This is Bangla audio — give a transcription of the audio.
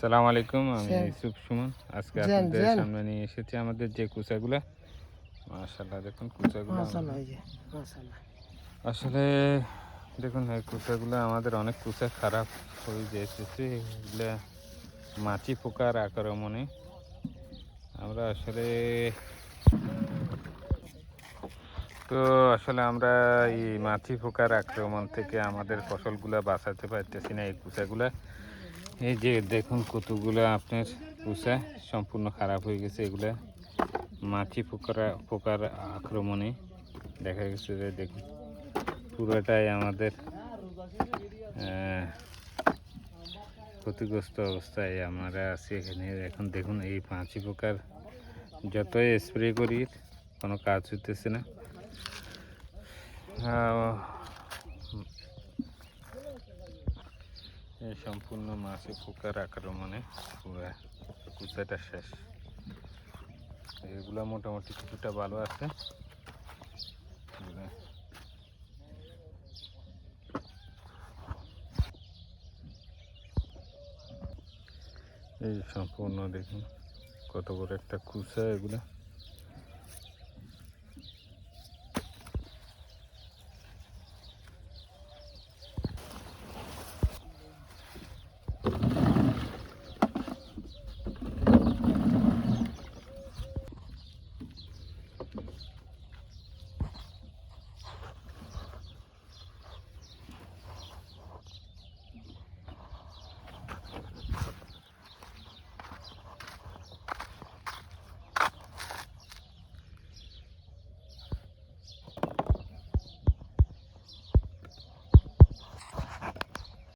আসসালামু আলাইকুম, আমি ইউসুফ সুমন। আজকে আপনাদের সামনে নিয়ে এসেছি আমাদের যে কুচাগুলা। মাশাআল্লাহ, দেখুন কুচাগুলো আসলে দেখুন এই কুচাগুলো আমাদের অনেক কুচা খারাপ হয়ে যেতেছে। এগুলা মাছি পোকার আক্রমণে আমরা আমরা এই মাছি পোকার আক্রমণ থেকে আমাদের ফসলগুলা বাঁচাতে পারতেছি না। এই কুচাগুলা, এই যে দেখুন কতগুলো আপনার কুচা সম্পূর্ণ খারাপ হয়ে গেছে। এগুলা মাছি পোকার আক্রমণে দেখা গেছে যে দেখুন পুরোটাই আমাদের ক্ষতিগ্রস্ত অবস্থায় আমরা আছি এখানে। এখন দেখুন এই মাছি পোকার যতই স্প্রে করি কোনো কাজ হইতেছে না। এই সম্পূর্ণ মাছি পোকার আক্রমণে পুরো কুচাটা শেষ। এগুলা মোটামুটি কিছুটা ভালো আছে। এই সম্পূর্ণ দেখুন কত বড় একটা কুচা এগুলা।